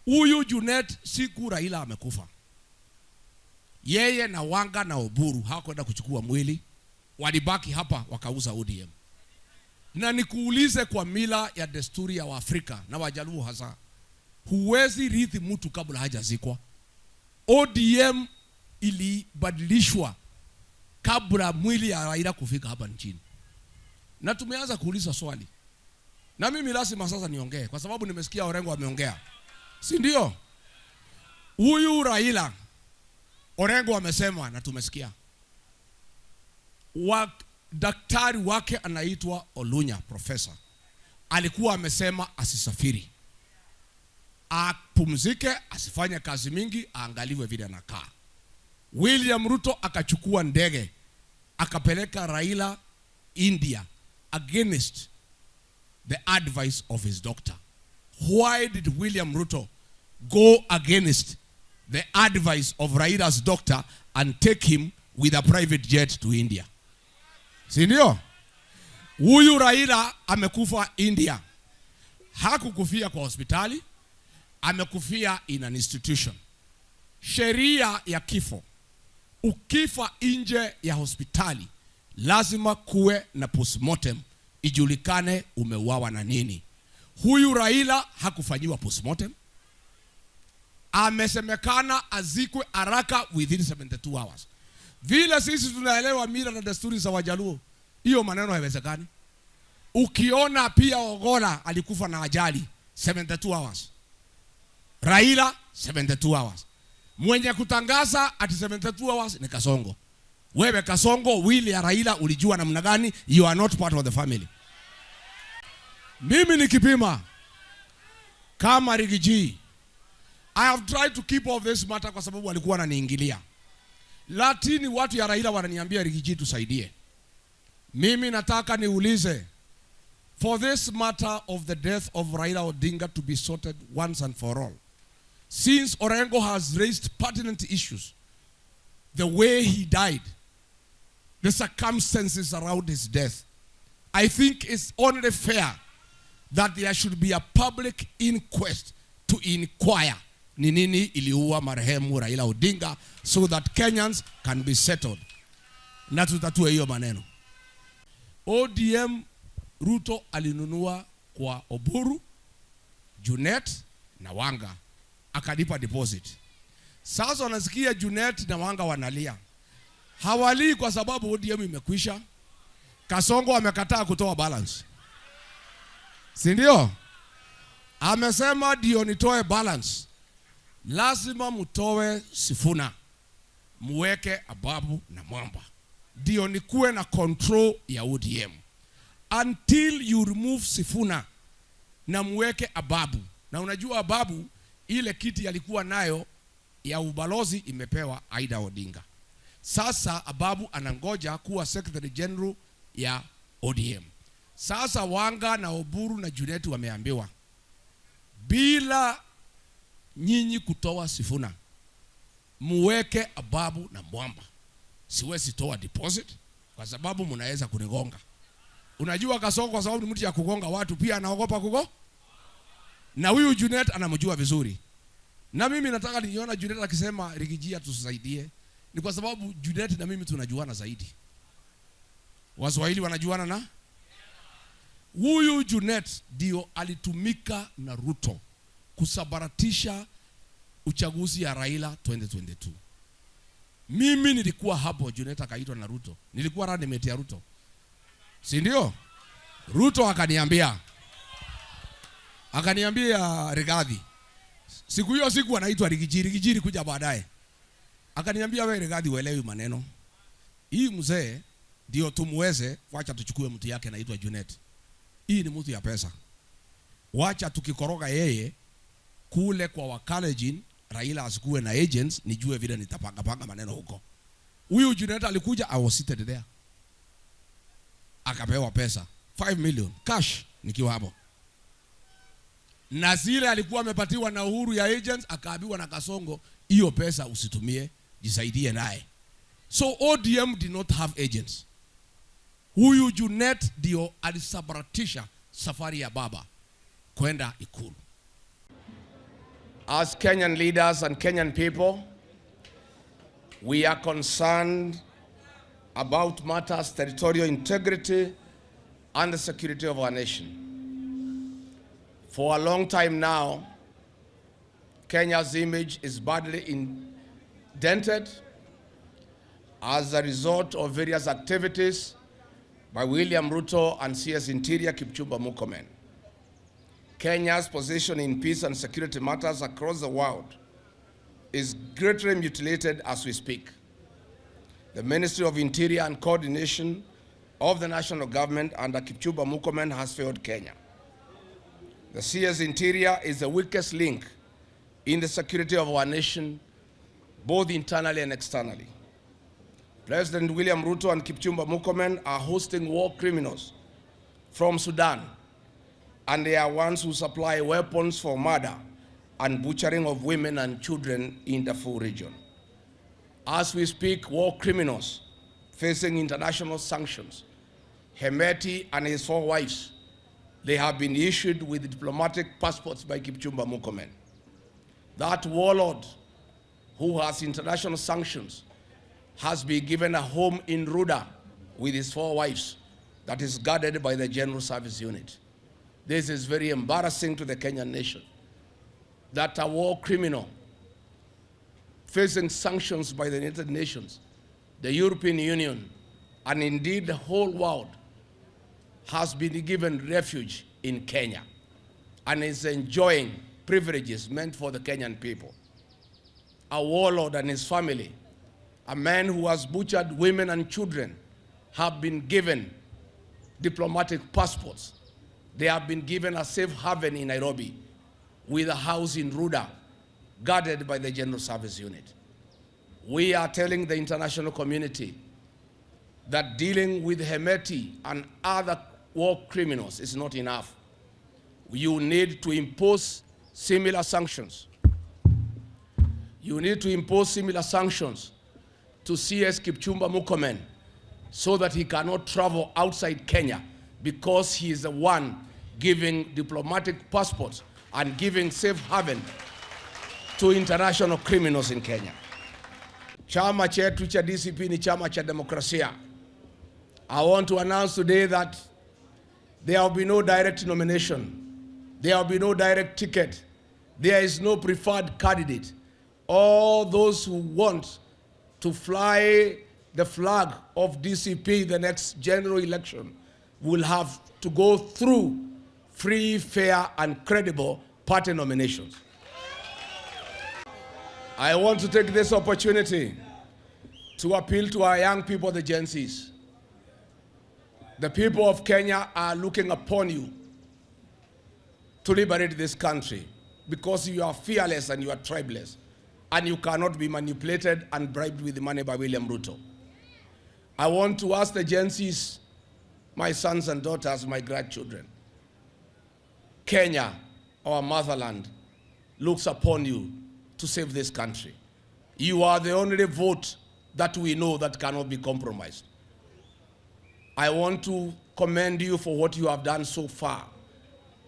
Huyu Junet siku Raila amekufa, yeye na Wanga na Oburu hawakwenda kuchukua mwili, walibaki hapa wakauza ODM. Na nikuulize, kwa mila ya desturi ya Waafrika na Wajaluo hasa, huwezi rithi mtu kabla hajazikwa. ODM ilibadilishwa kabla mwili ya Raila kufika hapa nchini. Na tumeanza kuuliza swali, na mimi lazima sasa niongee kwa sababu nimesikia Orengo ameongea, si ndio? Huyu Raila Orengo amesema na tumesikia, daktari wake anaitwa Olunya, profesa, alikuwa amesema asisafiri, apumzike, asifanye kazi mingi, aangaliwe vile anakaa. William Ruto akachukua ndege akapeleka Raila India against the advice of his doctor. Why did William Ruto go against the advice of Raila's doctor and take him with a private jet to India? Si ndio? Huyu Raila amekufa India. Hakukufia kwa hospitali, amekufia in an institution. Sheria ya kifo, ukifa nje ya hospitali lazima kuwe na postmortem, ijulikane umeuawa na nini. Huyu Raila hakufanyiwa postmortem, amesemekana azikwe haraka within 72 hours. Vile sisi tunaelewa mila na desturi za Wajaluo, hiyo maneno haiwezekani. Ukiona pia Ogola alikufa na ajali 72 hours, Raila 72 hours. Mwenye kutangaza ati 72 hours ni Kasongo. Wewe Kasongo, wili ya Raila ulijua namna gani? You are not part of the family. Mimi nikipima kama Rigiji, I have tried to keep off this matter kwa sababu walikuwa wananiingilia. Lakini watu ya Raila wananiambia Rigiji tusaidie. Mimi nataka niulize, for this matter of the death of Raila Odinga to be sorted once and for all, since Orengo has raised pertinent issues, the way he died, the circumstances around his death, I think it's only fair that there should be a public inquest to inquire ni nini iliua marehemu Raila Odinga, so that Kenyans can be settled. Na tutatue hiyo maneno. ODM Ruto alinunua kwa Oburu, Junet na Wanga, akalipa deposit. Sasa wanasikia Junet na Wanga wanalia. Hawali kwa sababu ODM imekwisha. Kasongo amekataa kutoa balance, si ndio? Amesema ndio nitoe balance, lazima mtoe Sifuna, muweke Ababu na Mwamba, ndio nikuwe na control ya ODM. Until you remove Sifuna na muweke Ababu, na unajua Ababu ile kiti alikuwa nayo ya ubalozi imepewa Aida Odinga. Sasa Ababu anangoja kuwa Secretary General ya ODM. Sasa Wanga na Oburu na Junet wameambiwa, bila nyinyi kutoa Sifuna, muweke Ababu na Mwamba. Siwezi toa deposit kwa sababu mnaweza kunigonga. Unajua Kasongo kwa sababu ni mtu ya kugonga watu, pia anaogopa kugo. Na huyu Junet anamjua vizuri. Na mimi nataka niona Junet akisema Rigiji tusaidie, ni kwa sababu Junet na mimi tunajuana zaidi. Waswahili wanajuana na huyu Junet ndio alitumika na Ruto kusabaratisha uchaguzi ya Raila 2022. Mimi nilikuwa hapo, Junet akaitwa na Ruto. Nilikuwa running mate ya Ruto, si ndio? Ruto akaniambia Rigathi, siku hiyo siku anaitwa Rigiji kuja baadaye. Akaniambia, wewe Rigathi uelewi maneno. Hii mzee ndio tumuweze, wacha tuchukue mtu yake anaitwa Junet. Hii ni mtu ya pesa. Wacha tukikoroga yeye kule kwa Wakalejin, Raila asikuwe na agents, nijue vile nitapanga maneno huko. Huyu Junet alikuja, I was seated there. Akapewa pesa 5 million cash nikiwa hapo. Na zile alikuwa amepatiwa na Uhuru ya agents, akaambiwa na Kasongo, hiyo pesa usitumie, jisaidie naye. So ODM did not have agents. Huyu Junet ndio alisabaratisha safari ya baba kwenda Ikulu. As Kenyan leaders and Kenyan people, we are concerned about matters territorial integrity and the security of our nation. For a long time now, Kenya's image is badly indented as a result of various activities by William Ruto and CS Interior Kipchumba Murkomen. Kenya's position in peace and security matters across the world is greatly mutilated as we speak. The Ministry of Interior and Coordination of the national government under Kipchumba Murkomen has failed Kenya. The CS Interior is the weakest link in the security of our nation, both internally and externally. President William Ruto and Kipchumba Murkomen are hosting war criminals from Sudan, and they are ones who supply weapons for murder and butchering of women and children in the Darfur region. As we speak, war criminals facing international sanctions, Hemeti and his 4 wives, they have been issued with diplomatic passports by Kipchumba Murkomen. That warlord who has international sanctions has been given a home in Ruda with his 4 wives that is guarded by the General Service Unit. This is very embarrassing to the Kenyan nation, that a war criminal facing sanctions by the United Nations, the European Union, and indeed the whole world has been given refuge in Kenya and is enjoying privileges meant for the Kenyan people. A warlord and his family, a man who has butchered women and children, have been given diplomatic passports. They have been given a safe haven in Nairobi with a house in Ruda, guarded by the General Service Unit. We are telling the international community that dealing with Hemeti and other war criminals is not enough. You need to impose similar sanctions. You need to impose similar sanctions to CS Kipchumba Murkomen so that he cannot travel outside Kenya, because he is the one giving diplomatic passports and giving safe haven to international criminals in Kenya. Chama chetu cha DCP ni chama cha demokrasia. I want to announce today that there will be no direct nomination. There will be no direct ticket. There is no preferred candidate. All those who want to fly the flag of DCP the next general election will have to go through free, fair, and credible party nominations. I want to take this opportunity to appeal to our young people, the Gen Zs. The people of Kenya are looking upon you to liberate this country because you are fearless and you are tribeless, and you cannot be manipulated and bribed with money by William Ruto. I want to ask the Gen Zs, my sons and daughters, my grandchildren, Kenya, our motherland, looks upon you to save this country. You are the only vote that we know that cannot be compromised. I want to commend you for what you have done so far,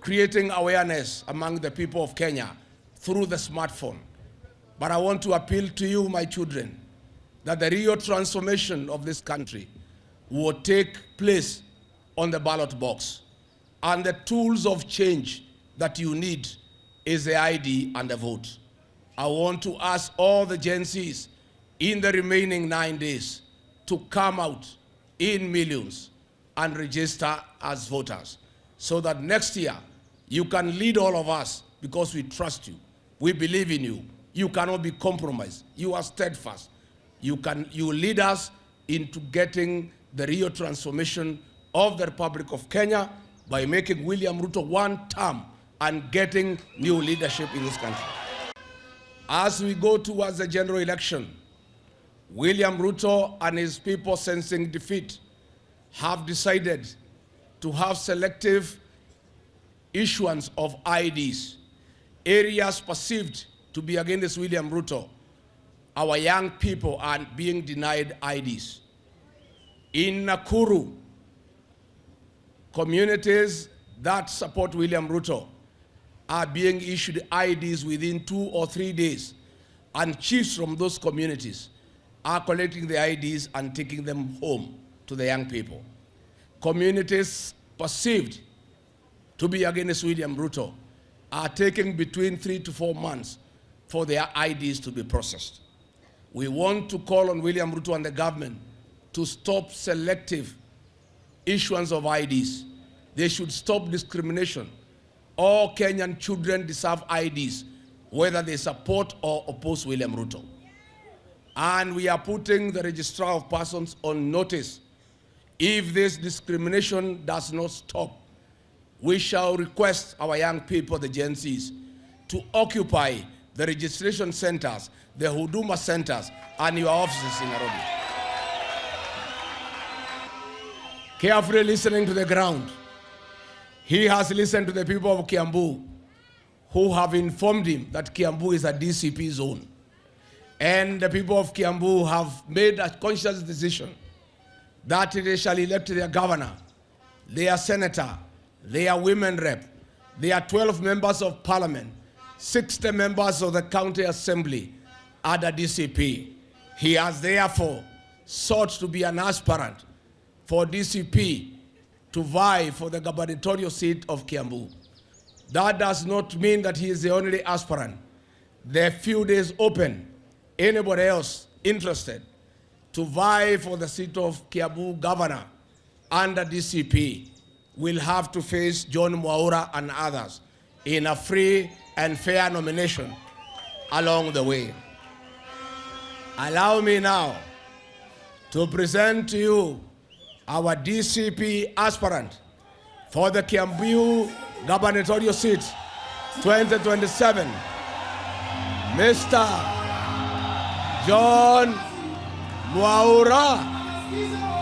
creating awareness among the people of Kenya through the smartphone. But I want to appeal to you, my children, that the real transformation of this country will take place on the ballot box. And the tools of change that you need is the ID and the vote. I want to ask all the Gen Zs in the remaining 9 days to come out in millions and register as voters so that next year you can lead all of us, because we trust you. We believe in you. You cannot be compromised. You are steadfast. You lead us into getting the real transformation of the Republic of Kenya by making William Ruto 1 term and getting new leadership in this country. As we go towards the general election, William Ruto and his people, sensing defeat, have decided to have selective issuance of IDs. Areas perceived to be against William Ruto, our young people are being denied IDs. In Nakuru, communities that support William Ruto are being issued IDs within 2 or 3 days, and chiefs from those communities are collecting the IDs and taking them home to the young people. Communities perceived to be against William Ruto are taking between 3 to 4 months for their IDs to be processed. We want to call on William Ruto and the government to stop selective issuance of IDs. They should stop discrimination. All Kenyan children deserve IDs, whether they support or oppose William Ruto. And we are putting the registrar of persons on notice. If this discrimination does not stop, we shall request our young people, the Gen Zs, to occupy the registration centers, the Huduma centers, and your offices in Nairobi. Carefully listening to the ground, he has listened to the people of Kiambu who have informed him that Kiambu is a DCP zone. And the people of Kiambu have made a conscious decision that they shall elect their governor, their senator, their women rep, their 12 members of parliament, 60 members of the county assembly at the DCP. He has therefore sought to be an aspirant for DCP to vie for the gubernatorial seat of Kiambu. That does not mean that he is the only aspirant. The field is open. Anybody else interested to vie for the seat of Kiambu governor under DCP will have to face John Mwaura and others in a free and fair nomination along the way. Allow me now to present to you our DCP aspirant for the Kiambu gubernatorial seat 2027, Mr. John Mwaura.